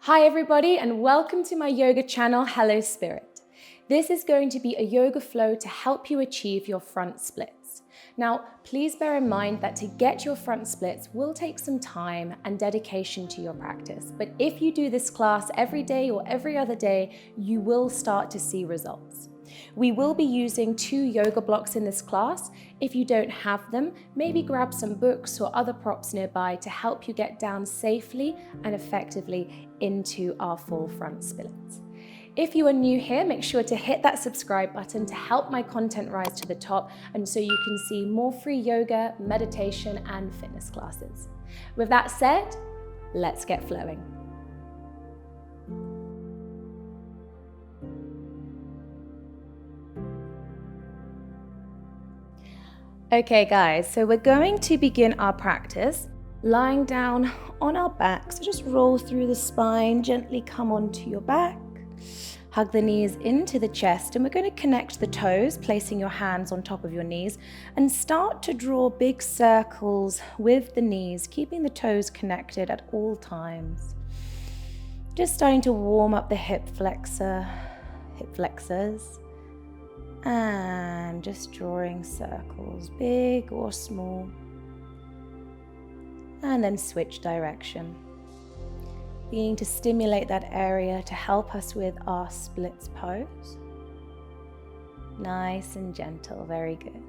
Hi everybody and welcome to my yoga channel, Hello Spirit. This is going to be a yoga flow to help you achieve your front splits. Now, please bear in mind that to get your front splits will take some time and dedication to your practice. But if you do this class every day or every other day, you will start to see results. We will be using 2 yoga blocks in this class. If you don't have them, maybe grab some books or other props nearby to help you get down safely and effectively into our full front splits. If you are new here, make sure to hit that subscribe button to help my content rise to the top and so you can see more free yoga, meditation and fitness classes. With that said, let's get flowing. Okay guys, so we're going to begin our practice lying down on our back. So just roll through the spine, gently come onto your back, hug the knees into the chest, and we're going to connect the toes, placing your hands on top of your knees, and start to draw big circles with the knees, keeping the toes connected at all times. Just starting to warm up the hip flexors. And just drawing circles, big or small. And then switch direction. Beginning to stimulate that area to help us with our splits pose. Nice and gentle, very good.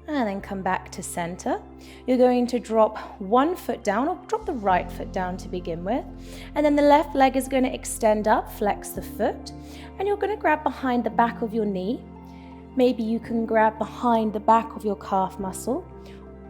And then come back to center. You're going to drop one foot down, or drop the right foot down to begin with. And then the left leg is going to extend up, flex the foot. And you're going to grab behind the back of your knee. Maybe you can grab behind the back of your calf muscle,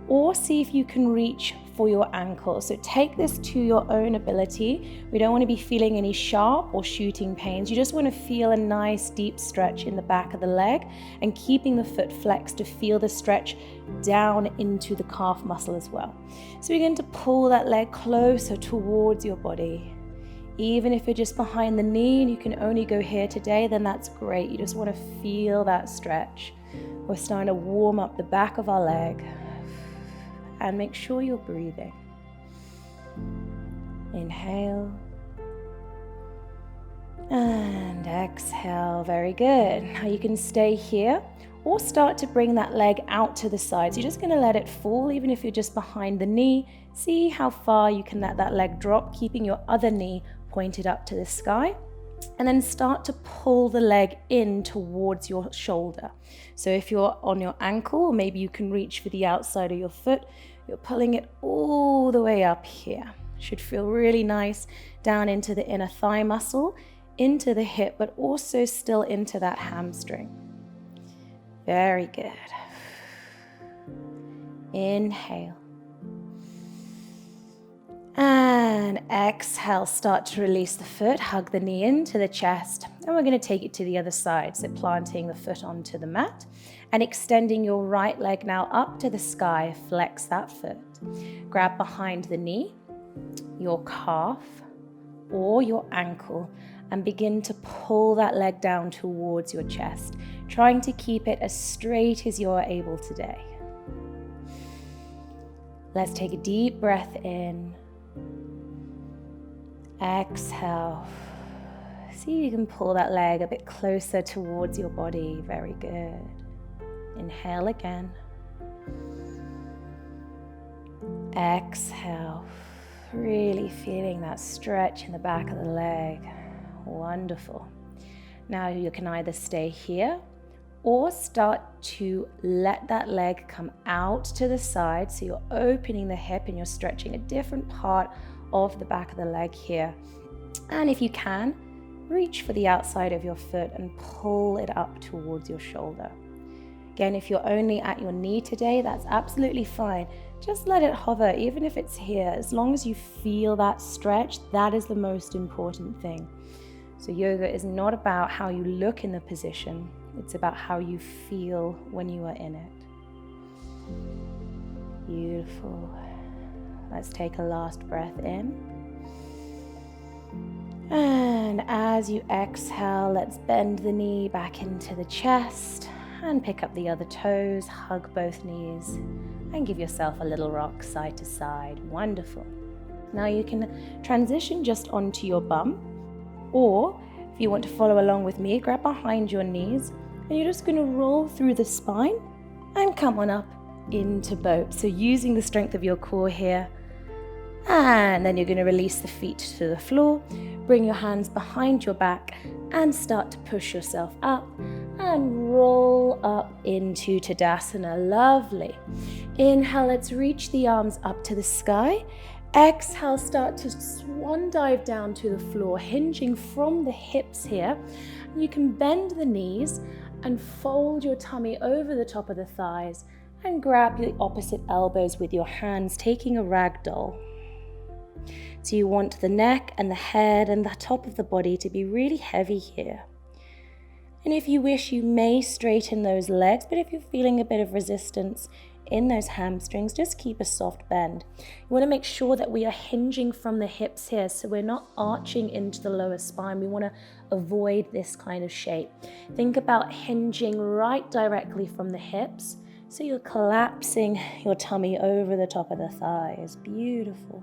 or see if you can reach for your ankle. So take this to your own ability. We don't want to be feeling any sharp or shooting pains. You just want to feel a nice deep stretch in the back of the leg and keeping the foot flexed to feel the stretch down into the calf muscle as well. So begin to pull that leg closer towards your body. Even if you're just behind the knee and you can only go here today, then that's great. You just want to feel that stretch. We're starting to warm up the back of our leg. And make sure you're breathing. Inhale. And exhale. Very good. Now you can stay here or start to bring that leg out to the side. So you're just going to let it fall, even if you're just behind the knee. See how far you can let that leg drop, keeping your other knee pointed up to the sky. And then start to pull the leg in towards your shoulder. So if you're on your ankle, or maybe you can reach for the outside of your foot, you're pulling it all the way up here. Should feel really nice down into the inner thigh muscle, into the hip, but also still into that hamstring. Very good. Inhale. And exhale, start to release the foot, hug the knee into the chest, and we're going to take it to the other side. So planting the foot onto the mat and extending your right leg now up to the sky, flex that foot. Grab behind the knee, your calf or your ankle, and begin to pull that leg down towards your chest, trying to keep it as straight as you are able today. Let's take a deep breath in. Exhale. See if you can pull that leg a bit closer towards your body. Very good. Inhale again. Exhale. Really feeling that stretch in the back of the leg. Wonderful. Now you can either stay here or start to let that leg come out to the side. So you're opening the hip and you're stretching a different part of the back of the leg here. And if you can, reach for the outside of your foot and pull it up towards your shoulder. Again, if you're only at your knee today, that's absolutely fine. Just let it hover, even if it's here. As long as you feel that stretch, that is the most important thing. So yoga is not about how you look in the position. It's about how you feel when you are in it. Beautiful. Let's take a last breath in. And as you exhale, let's bend the knee back into the chest and pick up the other toes, hug both knees, and give yourself a little rock side to side. Wonderful. Now you can transition just onto your bum, or if you want to follow along with me, grab behind your knees and you're just going to roll through the spine and come on up into boat. So using the strength of your core here, and then you're going to release the feet to the floor, bring your hands behind your back and start to push yourself up and roll up into Tadasana. Lovely. Inhale, let's reach the arms up to the sky. Exhale, start to swan dive down to the floor, hinging from the hips here. You can bend the knees and fold your tummy over the top of the thighs and grab the opposite elbows with your hands, taking a ragdoll. So you want the neck and the head and the top of the body to be really heavy here. And if you wish, you may straighten those legs, but if you're feeling a bit of resistance in those hamstrings, just keep a soft bend. You want to make sure that we are hinging from the hips here, so we're not arching into the lower spine. We want to avoid this kind of shape. Think about hinging right directly from the hips, so you're collapsing your tummy over the top of the thighs. Beautiful.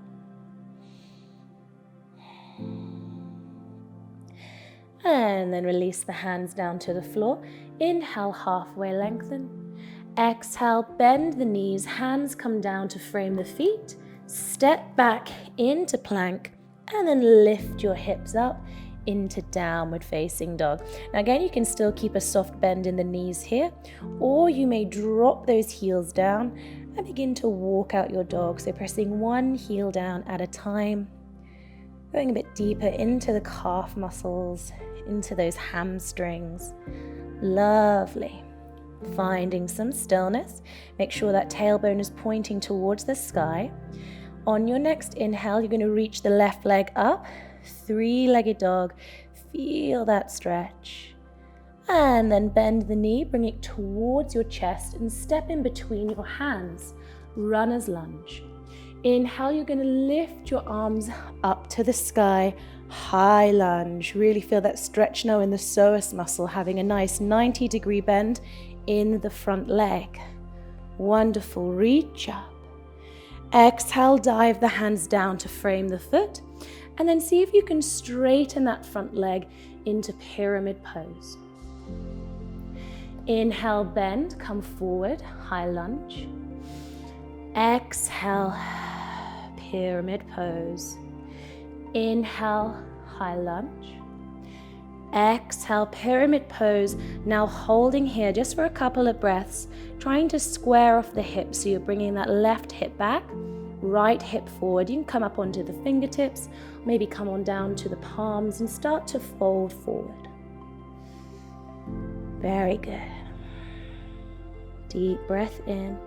And then release the hands down to the floor. Inhale, halfway lengthen. Exhale, bend the knees, hands come down to frame the feet. Step back into plank and then lift your hips up into downward facing dog. Now again, you can still keep a soft bend in the knees here, or you may drop those heels down and begin to walk out your dog. So pressing one heel down at a time, going a bit deeper into the calf muscles, into those hamstrings. Lovely. Finding some stillness. Make sure that tailbone is pointing towards the sky. On your next inhale, you're going to reach the left leg up, three-legged dog. Feel that stretch. And then bend the knee, bring it towards your chest and step in between your hands. Runner's lunge. Inhale, you're going to lift your arms up to the sky, high lunge. Really feel that stretch now in the psoas muscle, having a nice 90-degree bend in the front leg. Wonderful, reach up. Exhale, dive the hands down to frame the foot, and then see if you can straighten that front leg into pyramid pose. Inhale, bend, come forward, high lunge. Exhale, pyramid pose. Inhale, high lunge. Exhale, pyramid pose. Now holding here just for a couple of breaths, trying to square off the hips. So you're bringing that left hip back, right hip forward. You can come up onto the fingertips, maybe come on down to the palms and start to fold forward. Very good. Deep breath in.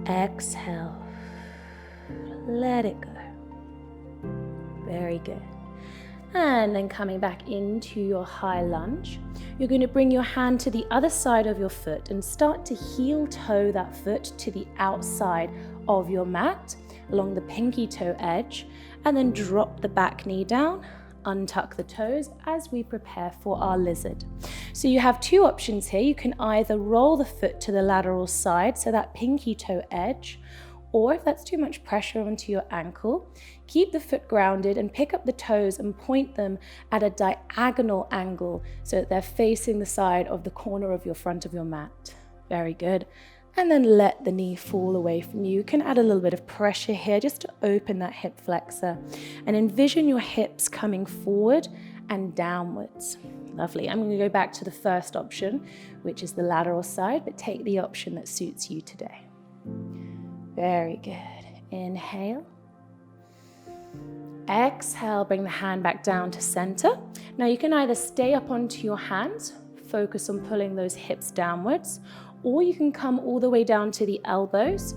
Exhale. Let it go. Very good. And then coming back into your high lunge, you're going to bring your hand to the other side of your foot and start to heel toe that foot to the outside of your mat along the pinky toe edge, and then drop the back knee down, untuck the toes as we prepare for our lizard. So you have two options here. You can either roll the foot to the lateral side, so that pinky toe edge, or if that's too much pressure onto your ankle, keep the foot grounded and pick up the toes and point them at a diagonal angle so that they're facing the side of the corner of your front of your mat. Very good. And then let the knee fall away from you. You can add a little bit of pressure here just to open that hip flexor. And envision your hips coming forward and downwards. Lovely. I'm going to go back to the first option, which is the lateral side, but take the option that suits you today. Very good. Inhale. Exhale, bring the hand back down to center. Now you can either stay up onto your hands, focus on pulling those hips downwards, or you can come all the way down to the elbows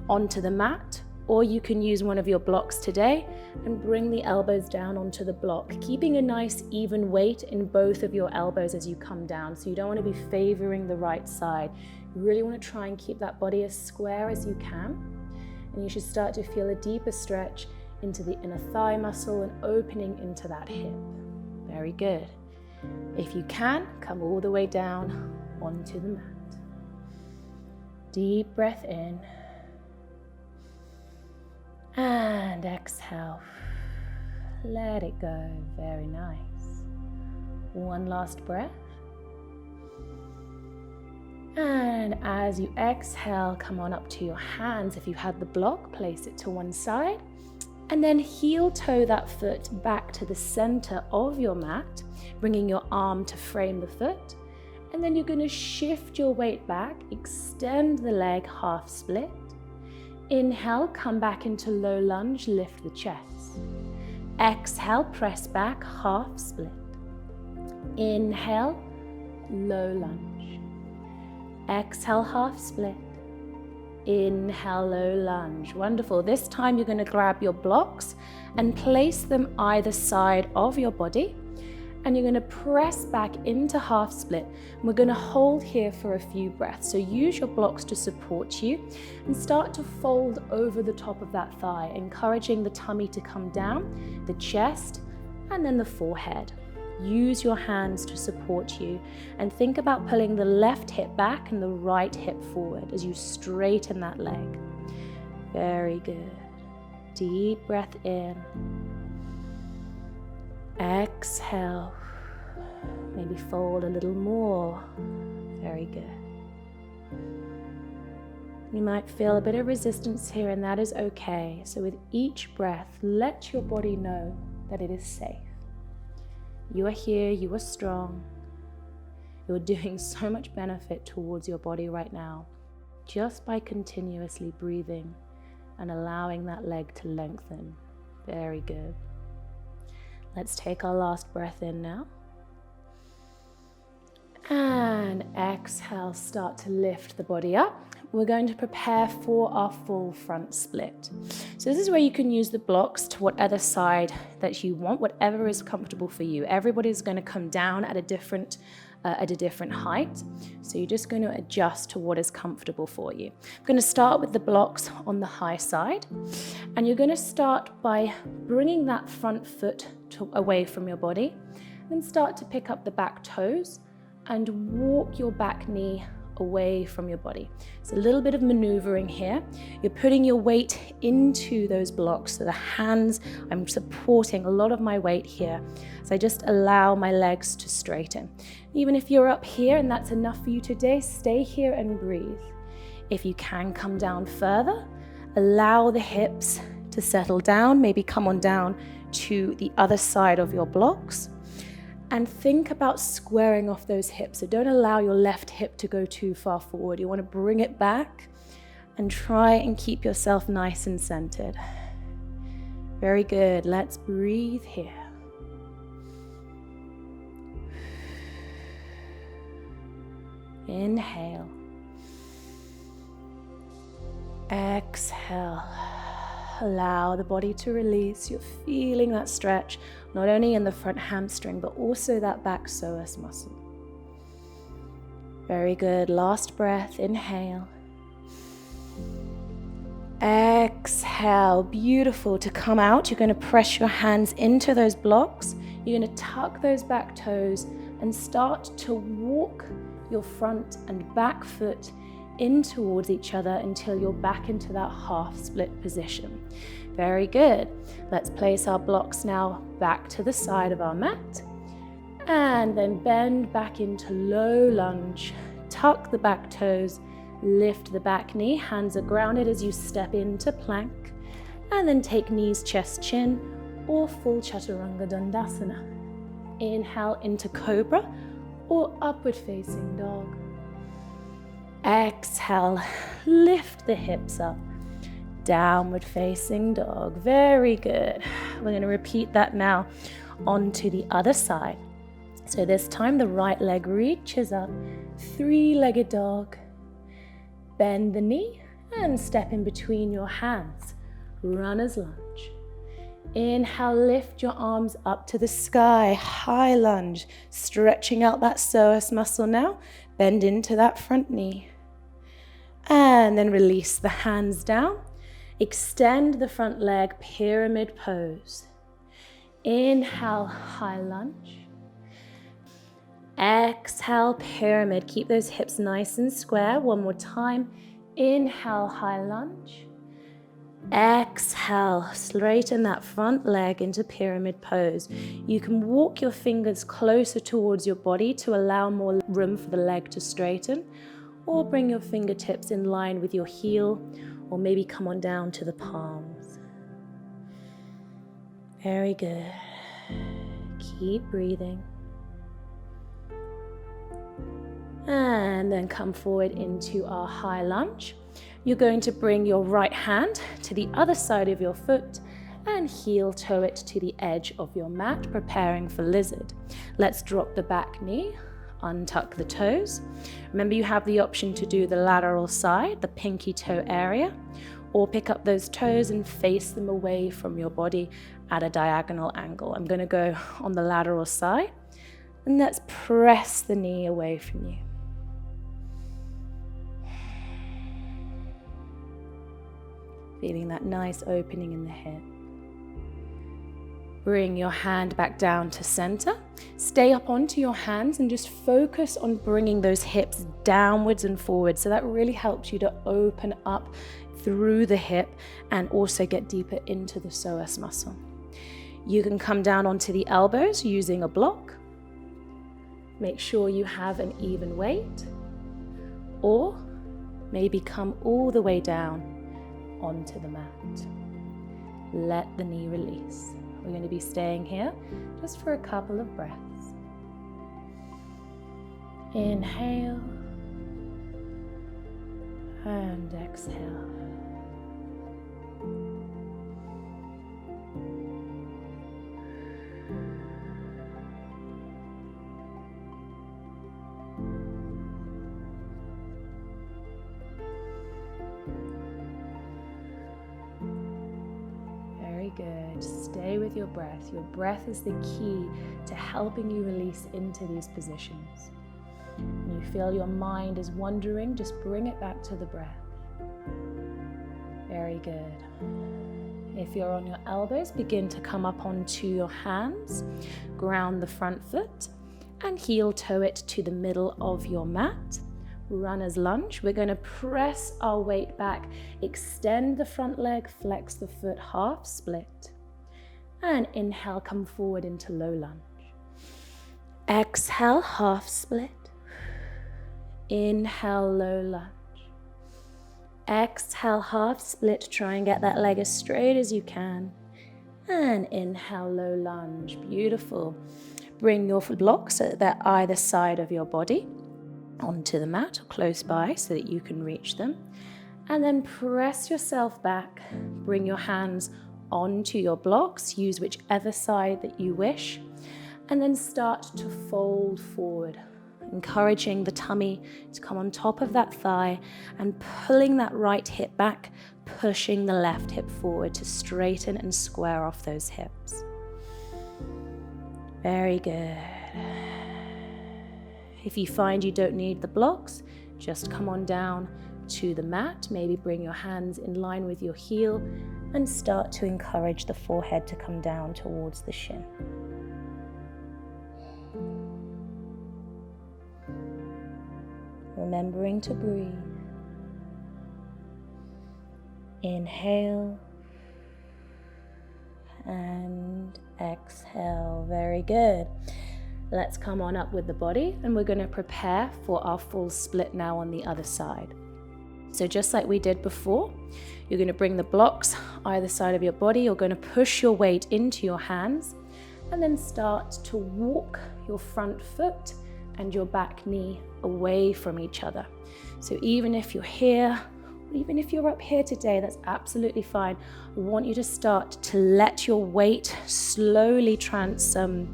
onto the mat, or you can use one of your blocks today and bring the elbows down onto the block, keeping a nice even weight in both of your elbows as you come down. So you don't want to be favoring the right side. You really want to try and keep that body as square as you can. And you should start to feel a deeper stretch into the inner thigh muscle and opening into that hip. Very good. If you can, come all the way down onto the mat. Deep breath in. And exhale. Let it go. Very nice. One last breath. And as you exhale, come on up to your hands. If you had the block, place it to one side. And then heel toe that foot back to the center of your mat, bringing your arm to frame the foot. And then you're going to shift your weight back, extend the leg, half split. Inhale, come back into low lunge, lift the chest. Exhale, press back, half split. Inhale, low lunge. Exhale, half split. Inhale, low lunge. Wonderful. This time you're going to grab your blocks and place them either side of your body. And you're going to press back into half split. And we're going to hold here for a few breaths. So use your blocks to support you and start to fold over the top of that thigh, encouraging the tummy to come down, the chest, and then the forehead. Use your hands to support you and think about pulling the left hip back and the right hip forward as you straighten that leg. Very good. Deep breath in. Exhale. Maybe fold a little more. Very good. You might feel a bit of resistance here, and that is okay. So with each breath, let your body know that it is safe. You are here, you are strong. You're doing so much benefit towards your body right now, just by continuously breathing and allowing that leg to lengthen. Very good. Let's take our last breath in now. And exhale, start to lift the body up. We're going to prepare for our full front split. So this is where you can use the blocks to whatever side that you want, whatever is comfortable for you. Everybody's going to come down at a different height. So you're just going to adjust to what is comfortable for you. I'm going to start with the blocks on the high side. And you're going to start by bringing that front foot away from your body. Then start to pick up the back toes and walk your back knee away from your body. It's a little bit of maneuvering here. You're putting your weight into those blocks. So the hands, I'm supporting a lot of my weight here. So I just allow my legs to straighten. Even if you're up here and that's enough for you today, stay here and breathe. If you can come down further, allow the hips to settle down, maybe come on down to the other side of your blocks. And think about squaring off those hips. So don't allow your left hip to go too far forward. You want to bring it back and try and keep yourself nice and centered. Very good. Let's breathe here. Inhale. Exhale. Allow the body to release. You're feeling that stretch, not only in the front hamstring, but also that back psoas muscle. Very good. Last breath. Inhale. Exhale. Beautiful. To come out, you're going to press your hands into those blocks. You're going to tuck those back toes and start to walk your front and back foot in towards each other until you're back into that half split position. Very good. Let's place our blocks now back to the side of our mat and then bend back into low lunge. Tuck the back toes, lift the back knee, hands are grounded as you step into plank, and then take knees, chest, chin, or full chaturanga dandasana. Inhale into cobra or upward facing dog. Exhale, lift the hips up, downward facing dog. Very good. We're going to repeat that now onto the other side. So this time the right leg reaches up, three-legged dog. Bend the knee and step in between your hands, runner's lunge. Inhale, lift your arms up to the sky, high lunge, stretching out that psoas muscle now. Bend into that front knee. And then release the hands down. Extend the front leg, pyramid pose. Inhale, high lunge. Exhale, pyramid. Keep those hips nice and square. One more time. Inhale, high lunge. Exhale, straighten that front leg into pyramid pose. You can walk your fingers closer towards your body to allow more room for the leg to straighten, or bring your fingertips in line with your heel, or maybe come on down to the palms. Very good. Keep breathing. And then come forward into our high lunge. You're going to bring your right hand to the other side of your foot and heel toe it to the edge of your mat, preparing for lizard. Let's drop the back knee, untuck the toes. Remember, you have the option to do the lateral side, the pinky toe area, or pick up those toes and face them away from your body at a diagonal angle. I'm going to go on the lateral side, and let's press the knee away from you. Feeling that nice opening in the hip. Bring your hand back down to center. Stay up onto your hands and just focus on bringing those hips downwards and forwards. So that really helps you to open up through the hip and also get deeper into the psoas muscle. You can come down onto the elbows using a block. Make sure you have an even weight, or maybe come all the way down onto the mat. Let the knee release. We're going to be staying here just for a couple of breaths. Inhale and exhale. Good. Stay with your breath. Your breath is the key to helping you release into these positions. When you feel your mind is wandering, just bring it back to the breath. Very good. If you're on your elbows, begin to come up onto your hands, ground the front foot, and heel toe it to the middle of your mat. Runner's lunge. We're going to press our weight back, extend the front leg, flex the foot, half split. And inhale, come forward into low lunge. Exhale, half split. Inhale, low lunge. Exhale, half split. Try and get that leg as straight as you can. And inhale, low lunge. Beautiful. Bring your blocks so that they're either side of your body onto the mat or close by so that you can reach them. And then press yourself back. Bring your hands onto your blocks. Use whichever side that you wish. And then start to fold forward, encouraging the tummy to come on top of that thigh and pulling that right hip back, pushing the left hip forward to straighten and square off those hips. Very good. If you find you don't need the blocks, just come on down to the mat. Maybe bring your hands in line with your heel and start to encourage the forehead to come down towards the shin. Remembering to breathe. Inhale and exhale. Very good. Let's come on up with the body, and we're going to prepare for our full split now on the other side. So just like we did before, you're going to bring the blocks either side of your body. You're going to push your weight into your hands and then start to walk your front foot and your back knee away from each other. So even if you're here, even if you're up here today, that's absolutely fine. I want you to start to let your weight slowly transform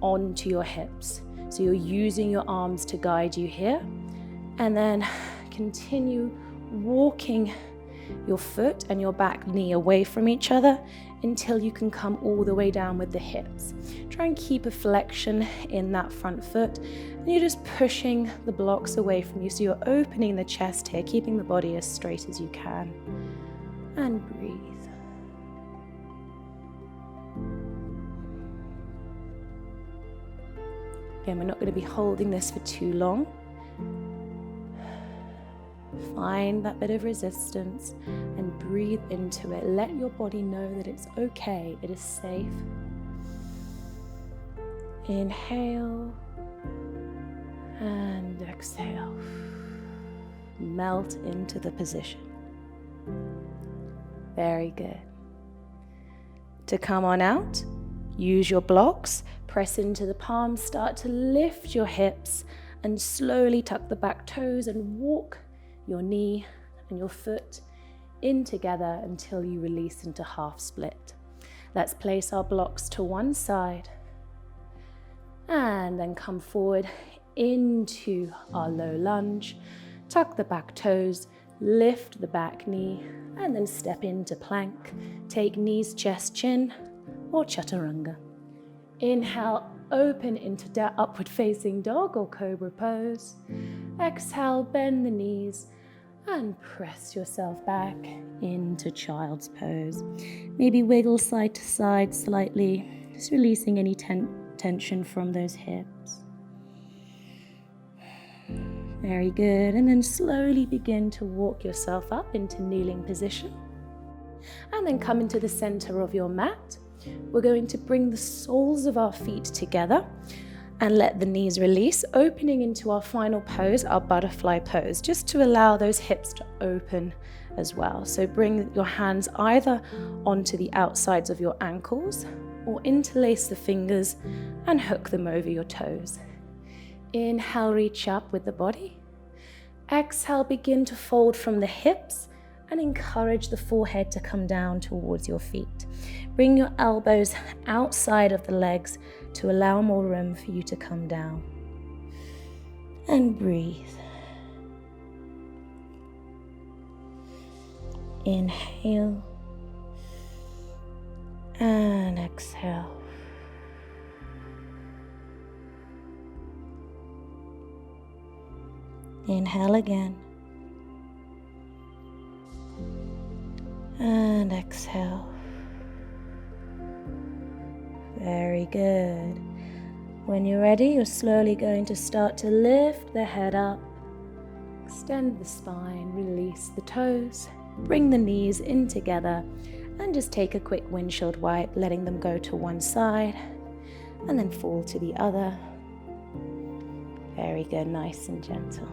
onto your hips. So you're using your arms to guide you here, and then continue walking your foot and your back knee away from each other until you can come all the way down with the hips. Try and keep a flexion in that front foot, and you're just pushing the blocks away from you. So you're opening the chest here, keeping the body as straight as you can. And breathe. Again, we're not going to be holding this for too long. Find that bit of resistance and breathe into it. Let your body know that it's okay, it is safe. Inhale and exhale. Melt into the position. Very good. To come on out, use your blocks, press into the palms, start to lift your hips and slowly tuck the back toes and walk your knee and your foot in together until you release into half split. Let's place our blocks to one side and then come forward into our low lunge. Tuck the back toes, lift the back knee, and then step into plank. Take knees, chest, chin, or chaturanga. Inhale, open into upward facing dog or cobra pose. Exhale, bend the knees and press yourself back into child's pose. Maybe wiggle side to side slightly, just releasing any tension from those hips. Very good. And then slowly begin to walk yourself up into kneeling position. And then come into the center of your mat. We're going to bring the soles of our feet together and let the knees release, opening into our final pose, our butterfly pose, just to allow those hips to open as well. So bring your hands either onto the outsides of your ankles or interlace the fingers and hook them over your toes. Inhale, reach up with the body. Exhale, begin to fold from the hips and encourage the forehead to come down towards your feet. Bring your elbows outside of the legs to allow more room for you to come down. And breathe. Inhale and exhale. Inhale again. And exhale. Very good. When you're ready, you're slowly going to start to lift the head up, extend the spine, release the toes, bring the knees in together, and just take a quick windshield wipe, letting them go to one side and then fall to the other. Very good, nice and gentle.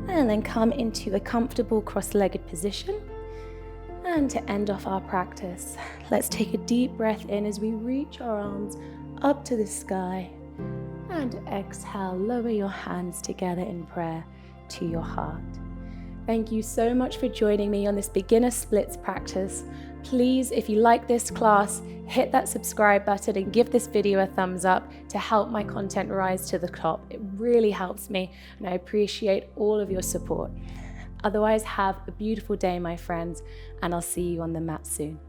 And then come into a comfortable cross-legged position. And to end off our practice, let's take a deep breath in as we reach our arms up to the sky. And exhale, lower your hands together in prayer to your heart. Thank you so much for joining me on this beginner splits practice. Please, if you like this class, hit that subscribe button and give this video a thumbs up to help my content rise to the top. It really helps me and I appreciate all of your support. Otherwise, have a beautiful day, my friends, and I'll see you on the mat soon.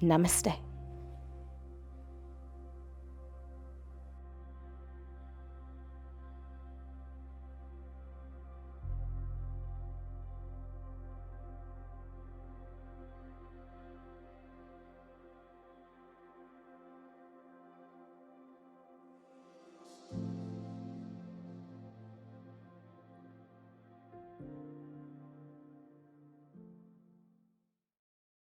Namaste.